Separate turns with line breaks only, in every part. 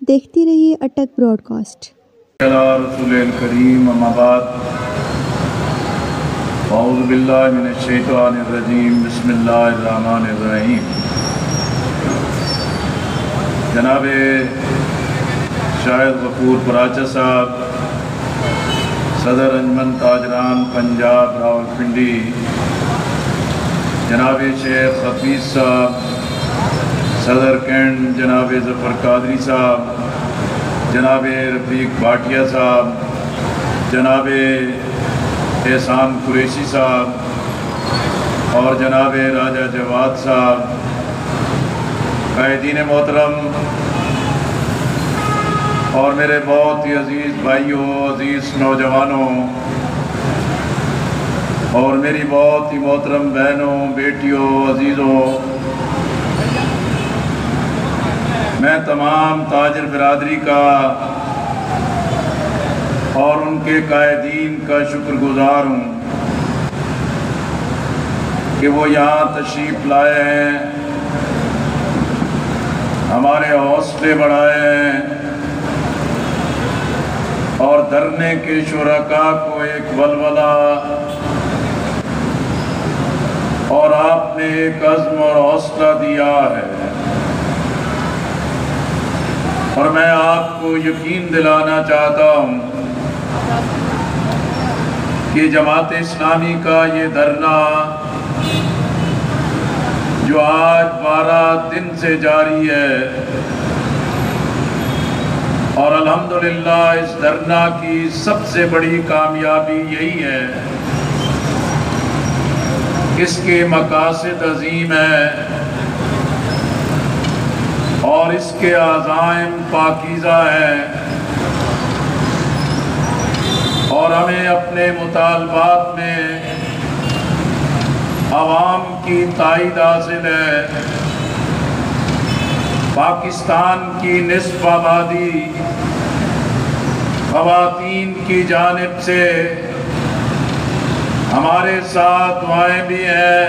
دیکھتی رہیے اٹک Broad cost.
رسول الکریم اما بعد اعوذ باللہ من الشیطان الرجیم بسم اللہ الرحمن الرحیم۔ جناب شاہد غفور پراچا صاحب، صدر انجمن تاجران پنجاب راولپنڈی، جناب شیخ حفیظ صاحب، صدر کینٹ جناب ظفر قادری صاحب، جناب رفیق بھاٹیا صاحب، جناب احسان قریشی صاحب اور جناب راجہ جواد صاحب، قائدین محترم اور میرے بہت ہی عزیز بھائیوں، عزیز نوجوانوں اور میری بہت ہی محترم بہنوں، بیٹیوں، عزیزوں، میں تمام تاجر برادری کا اور ان کے قائدین کا شکر گزار ہوں کہ وہ یہاں تشریف لائے ہیں، ہمارے حوصلے بڑھائے ہیں اور دھرنے کے شرکاء کو ایک ولولہ اور آپ نے ایک عزم اور حوصلہ دیا ہے، اور میں آپ کو یقین دلانا چاہتا ہوں کہ جماعت اسلامی کا یہ دھرنا جو آج 12 دن سے جاری ہے، اور الحمدللہ اس دھرنا کی سب سے بڑی کامیابی یہی ہے، اس کے مقاصد عظیم ہیں اور اس کے عزائم پاکیزہ ہیں، اور ہمیں اپنے مطالبات میں عوام کی تائید حاصل ہے۔ پاکستان کی نصف آبادی خواتین کی جانب سے ہمارے ساتھ دعائیں بھی ہیں،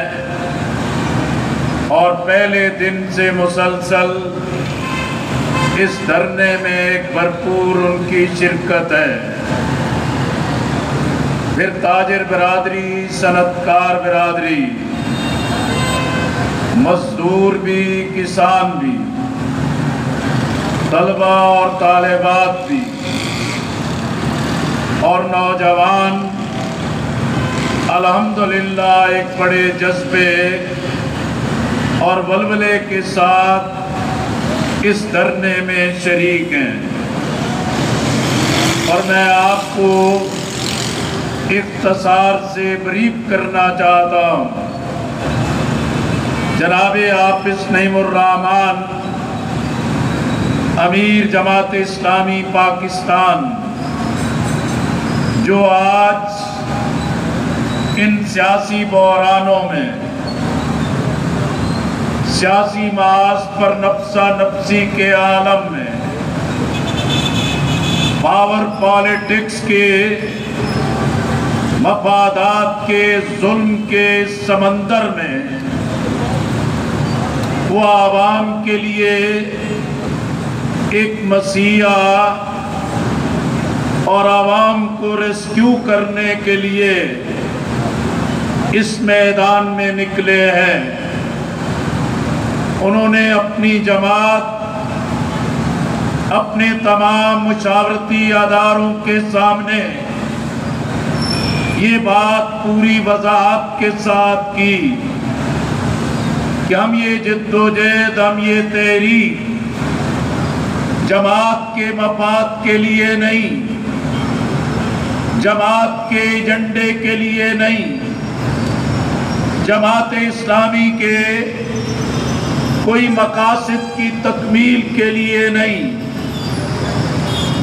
اور پہلے دن سے مسلسل اس دھرنے میں ایک بھرپور ان کی شرکت ہے۔ پھر تاجر برادری، صنعت کار برادری، مزدور بھی، کسان بھی، طلبہ اور طالبات بھی، اور نوجوان الحمدللہ ایک بڑے جذبے اور ولولے کے ساتھ اس دھرنے میں شریک ہیں، اور میں آپ کو اختصار سے بریف کرنا چاہتا ہوں۔ جناب حافظ نعیم الرحمن، امیر جماعت اسلامی پاکستان، جو آج ان سیاسی بحرانوں میں سیاسی محاذ پر نفسا نفسی کے عالم میں پاور پالیٹکس کے مفادات کے ظلم کے سمندر میں وہ عوام کے لیے ایک مسیحا اور عوام کو ریسکیو کرنے کے لیے اس میدان میں نکلے ہیں۔ انہوں نے اپنی جماعت اپنے تمام مشاورتی اداروں کے سامنے یہ بات پوری وضاحت کے ساتھ کی کہ ہم یہ جدوجہد، ہم یہ تحریک جماعت کے مفاد کے لیے نہیں، جماعت کے ایجنڈے کے لیے نہیں، جماعت اسلامی کے کوئی مقاصد کی تکمیل کے لیے نہیں،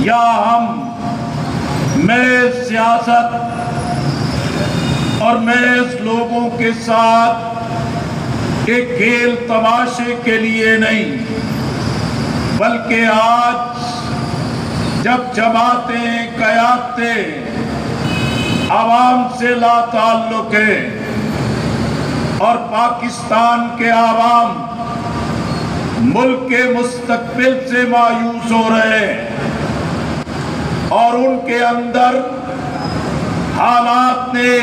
یا ہم محض سیاست اور محض لوگوں کے ساتھ ایک کھیل تماشے کے لیے نہیں، بلکہ آج جب جماعتیں، قیادتیں عوام سے لا تعلق ہے اور پاکستان کے عوام ملک کے مستقبل سے مایوس ہو رہے ہیں اور ان کے اندر حالات نے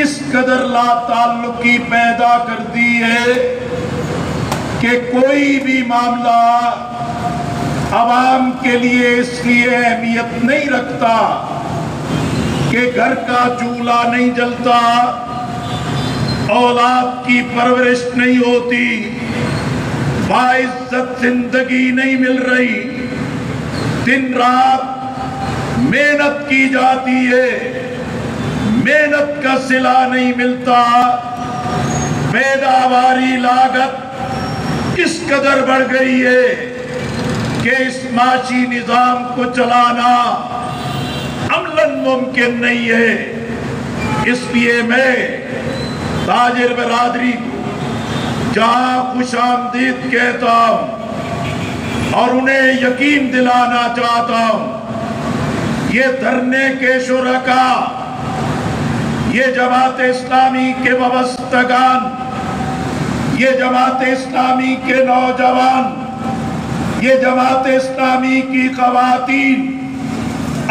اس قدر لا تعلقی پیدا کر دی ہے کہ کوئی بھی معاملہ عوام کے لیے اس لیے اہمیت نہیں رکھتا کہ گھر کا چولہا نہیں جلتا، اولاد کی پرورش نہیں ہوتی، باعزت زندگی نہیں مل رہی، دن رات محنت کی جاتی ہے، محنت کا صلہ نہیں ملتا، پیداواری لاگت اس قدر بڑھ گئی ہے کہ اس معاشی نظام کو چلانا عملاً ممکن نہیں ہے۔ اس لیے میں تاجر برادری کو جہاں خوش آمدید کہتا ہوں اور انہیں یقین دلانا چاہتا ہوں، یہ دھرنے کے شرکاء، یہ جماعت اسلامی کے وابستگان، یہ جماعت اسلامی کے نوجوان، یہ جماعت اسلامی کی خواتین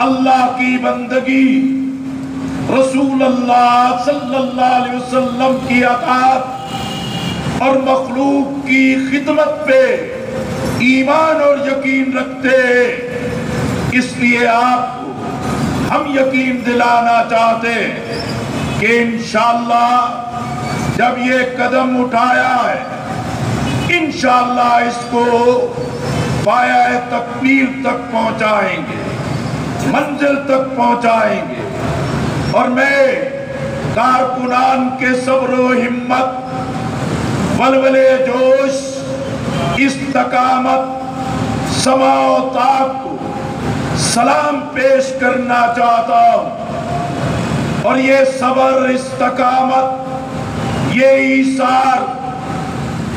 اللہ کی بندگی، رسول اللہ صلی اللہ علیہ وسلم کی اطاعت اور مخلوق کی خدمت پہ ایمان اور یقین رکھتے ہیں۔ اس لیے آپ کو ہم یقین دلانا چاہتے ہیں کہ انشاءاللہ جب یہ قدم اٹھایا ہے، انشاءاللہ اس کو پایہ تکمیل تک پہنچائیں گے، منزل تک پہنچائیں گے۔ اور میں کارکنان کے صبر و ہمت، ولولے جوش، استقامت، سماع و طاعت کو سلام پیش کرنا چاہتا ہوں۔ اور یہ صبر، استقامت، یہ ایثار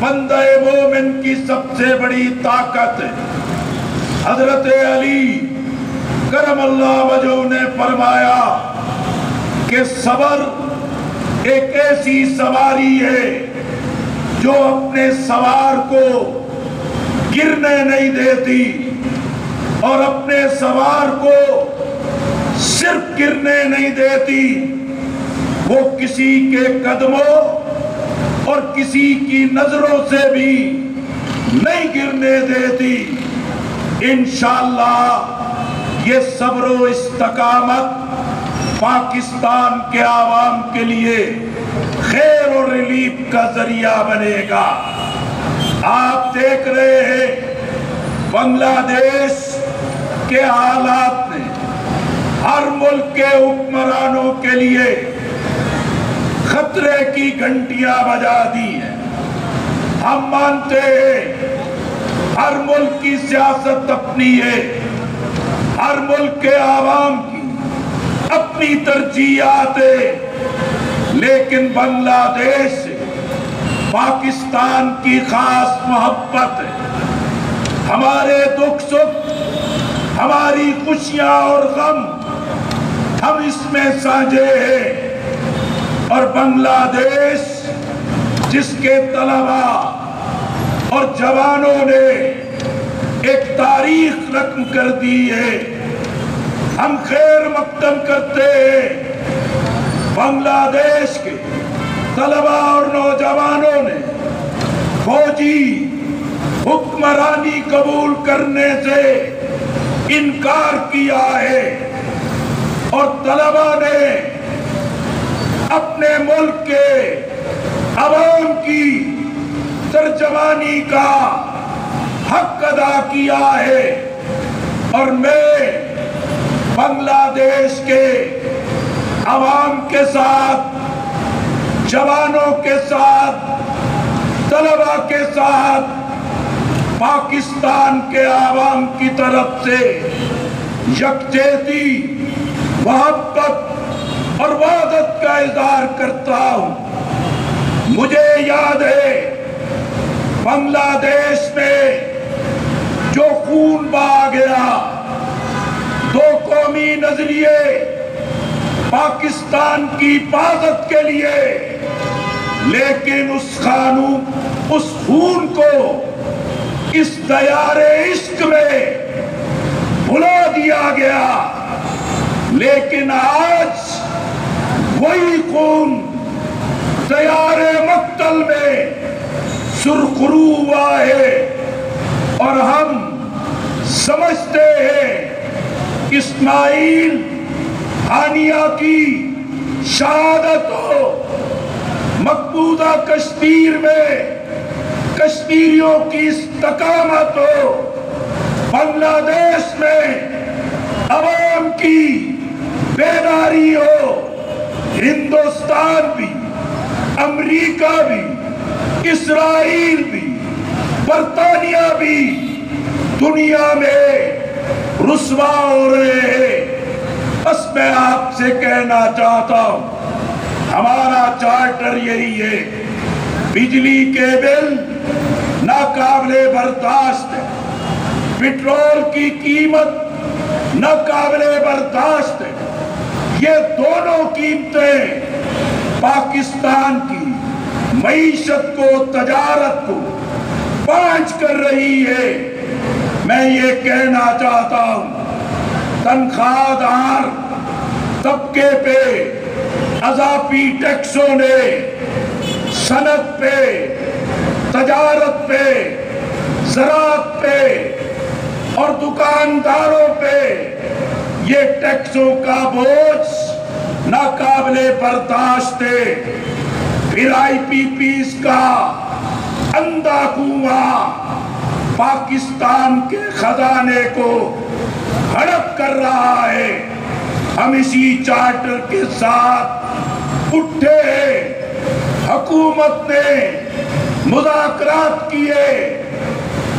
بندہ مومن کی سب سے بڑی طاقت ہے۔ حضرت علی کرم اللہ وجہہ نے فرمایا کہ صبر ایک ایسی سواری ہے جو اپنے سوار کو گرنے نہیں دیتی، اور اپنے سوار کو صرف گرنے نہیں دیتی، وہ کسی کے قدموں اور کسی کی نظروں سے بھی نہیں گرنے دیتی۔ انشاءاللہ یہ صبر و استقامت پاکستان کے عوام کے لیے خیر اور ریلیف کا ذریعہ بنے گا۔ آپ دیکھ رہے ہیں بنگلہ دیش کے حالات نے ہر ملک کے حکمرانوں کے لیے خطرے کی گھنٹیاں بجا دی ہیں۔ ہم مانتے ہیں ہر ملک کی سیاست اپنی ہے، ہر ملک کے عوام کی اپنی ترجیحات ہے، لیکن بنگلہ دیش سے پاکستان کی خاص محبت ہے۔ ہمارے دکھ سکھ، ہماری خوشیاں اور غم ہم اس میں سانجھے ہیں، اور بنگلہ دیش جس کے طلباء اور جوانوں نے ایک تاریخ رقم کر دی ہے، ہم خیر مقدم کرتے ہیں۔ بنگلہ دیش کے طلباء اور نوجوانوں نے فوجی حکمرانی قبول کرنے سے انکار کیا ہے، اور طلباء نے اپنے ملک کے عوام کی ترجمانی کا حق ادا کیا ہے۔ اور میں بنگلہ دیش کے عوام کے ساتھ، جوانوں کے ساتھ، طلباء کے ساتھ، پاکستان کے عوام کی طرف سے یکجہتی، محبت اور وحدت کا اظہار کرتا ہوں۔ مجھے یاد ہے بنگلہ دیش میں جو خون بہا گیا، دو قومی نظریے پاکستان کی حفاظت کے لیے، لیکن اس خون کو اس دیار عشق میں بھلا دیا گیا، لیکن آج وہی خون دیار مقتل میں سرخرو ہوا ہے، اور ہم سمجھتے ہیں اسماعیل ہانیہ کی شہادت ہو، مقبوضہ کشمیر میں کشمیریوں کی استقامت ہو، بنگلہ دیش میں عوام کی بیداری ہو، ہندوستان بھی، امریکہ بھی، اسرائیل بھی، برطانیہ بھی دنیا میں رسوا ہو رہے ہیں۔ بس میں آپ سے کہنا چاہتا ہوں، ہمارا چارٹر یہی ہے، بجلی کے بل ناقابل برداشت ہے، پٹرول کی قیمت ناقابل برداشت ہے، یہ دونوں قیمتیں پاکستان کی معیشت کو، تجارت کو پانچ کر رہی ہے۔ میں یہ کہنا چاہتا ہوں، تنخواہ دار طبقے پہ اضافی ٹیکسوں نے صنعت پہ، تجارت پہ، زراعت پہ اور دکانداروں پہ یہ ٹیکسوں کا بوجھ ناقابل برداشت ہے۔ پھر آئی پی پیز کا اندھا کنواں پاکستان کے خزانے کو ہڑپ کر رہا ہے۔ ہم اسی چارٹر کے ساتھ اٹھے ہیں، حکومت نے مذاکرات کیے،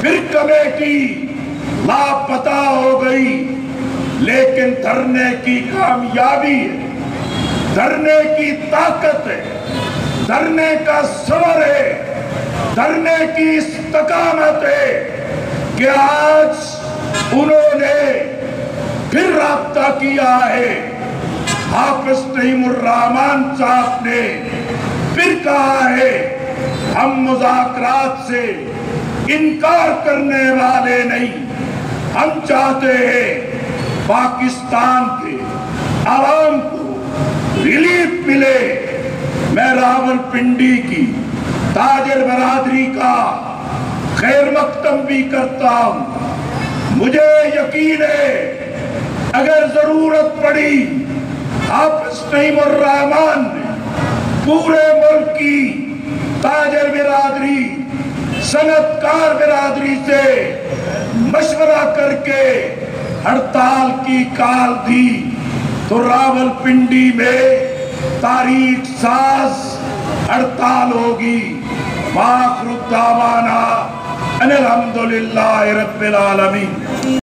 پھر کمیٹی لاپتہ ہو گئی، لیکن دھرنے کی کامیابی ہے، دھرنے کی طاقت ہے، دھرنے کا صبر ہے، دھرنے کی استقامت ہے کہ آج انہوں نے پھر رابطہ کیا ہے۔ حافظ نعیم الرحمن صاحب نے پھر کہا ہے، ہم مذاکرات سے انکار کرنے والے نہیں، ہم چاہتے ہیں پاکستان کے عوام کو ریلیف ملے۔ میں راولپنڈی کی تاجر برادری کا خیر مقدم بھی کرتا ہوں۔ مجھے یقین ہے اگر ضرورت پڑی، حافظ نعیم الرحمن نے پورے ملک کی تاجر برادری، صنعت کار برادری سے مشورہ کر کے ہڑتال کی کال دی تو راولپنڈی میں تاریخ ساز ہڑتال ہوگی۔ وآخر دعوانا ان الحمدللہ رب العالمین۔